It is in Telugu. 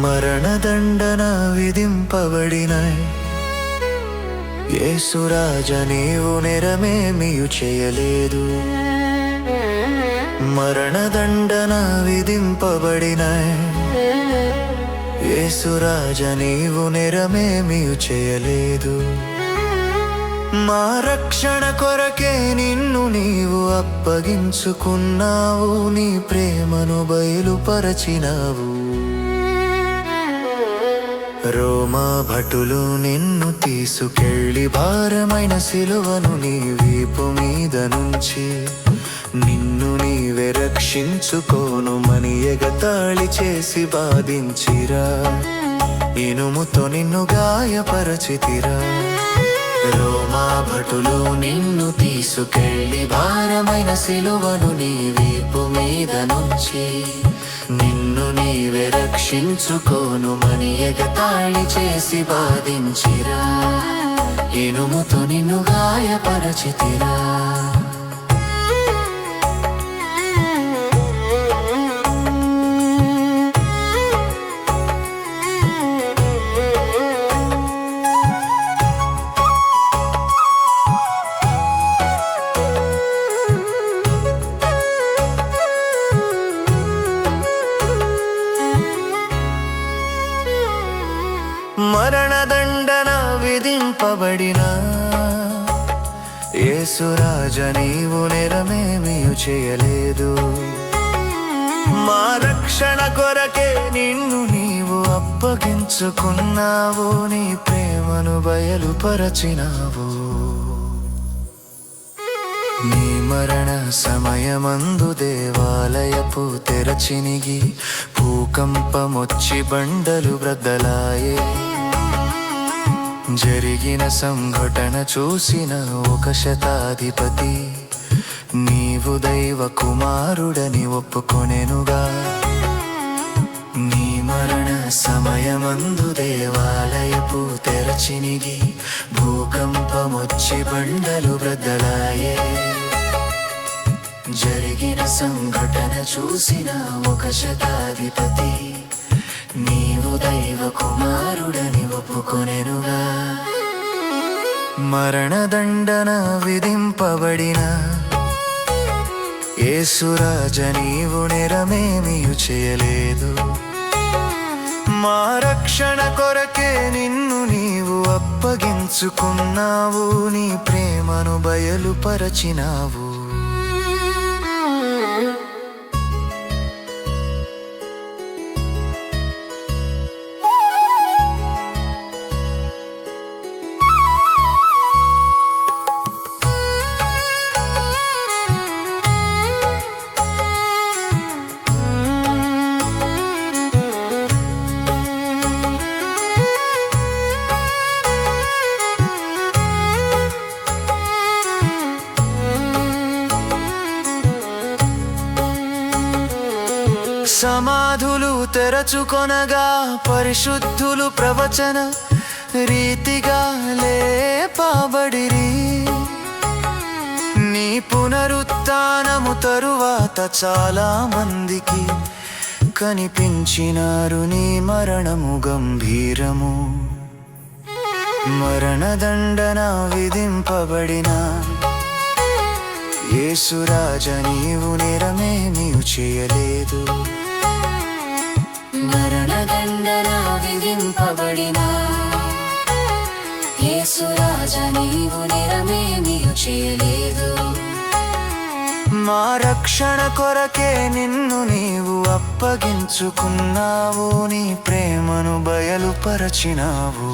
మరణదండన విధింపబడిన యేసురాజ నీవు నేరమేమియు చేయలేదు. మరణదండన విధింపబడిన యేసురాజ నీవు నేరమేమియు చేయలేదు. మా రక్షణ కొరకే నిన్ను నీవు అప్పగించుకున్నావు, నీ ప్రేమను బయలుపరచినావు. రోమా భటులు నిన్ను తీసుకెళ్ళి భారమైన సిలువను నీ వీపు మీద నుంచి నిన్ను నీవే రక్షించుకోనుమని ఎగతాళి చేసి బాధించిరా, ఇనుముతో నిన్ను గాయపరచితిరా. రోమా భటులు నిన్ను తీసుకెళ్ళి భారమైన సిలువను నీ వీపు మీద నుంచి నిన్ను నీవే రక్షించుకోనుమని ఎగతాళి చేసి బాధించిరా, ఇనుముతో నిన్ను గాయపరచితిరా. మరణదండన విధింపబడిన యేసురాజ నీవు నేరమేమియు చేయలేదు. మా రక్షణ కొరకే నిన్ను నీవు అప్పగించుకున్నావు, నీ ప్రేమను బయలుపరచినావు. నీ మరణ సమయమందు దేవాలయపు తెరచినిగి భూకంపమొచ్చి బండలు బ్రద్దలాయే. జరిగిన సంఘటన చూసిన ఒక శతాధిపతి నీవు దైవ కుమారుడని ఒప్పుకొనెనుగా. నీ మరణ సమయమందు దేవాలయపు తెరచినిగి భూకంపమొచ్చి బండలు బ్రద్దలాయే. జరిగిన సంఘటన చూసిన ఒక శతాధిపతి నీవు దైవ కుమారుడని ఒప్పుకొనెనుగా. మరణదండన విధింపబడిన యేసురాజ నీవు నేరమేమియు చేయలేదు. మా రక్షణ కొరకే నిన్ను నీవు అప్పగించుకున్నావు, నీ ప్రేమను బయలుపరచినావు. సమాధులు తెరచుకొనగా పరిశుద్ధులు ప్రవచన రీతిగా లేపబడిరి. నీ పునరుత్థానము తరువాత చాలా మందికి కనిపించినారు, నీ మరణము గంభీరము. మరణదండన విధింపబడిన యేసురాజ నీవు నేరమేమియు చేయలేదు. మరణదండన విధింపబడిన యేసురాజ నీవు నేరమేమియు చేయలేదు. మా రక్షణ కొరకే నిన్ను నీవు అప్పగించుకున్నావు, నీ ప్రేమను బయలుపరచినావు.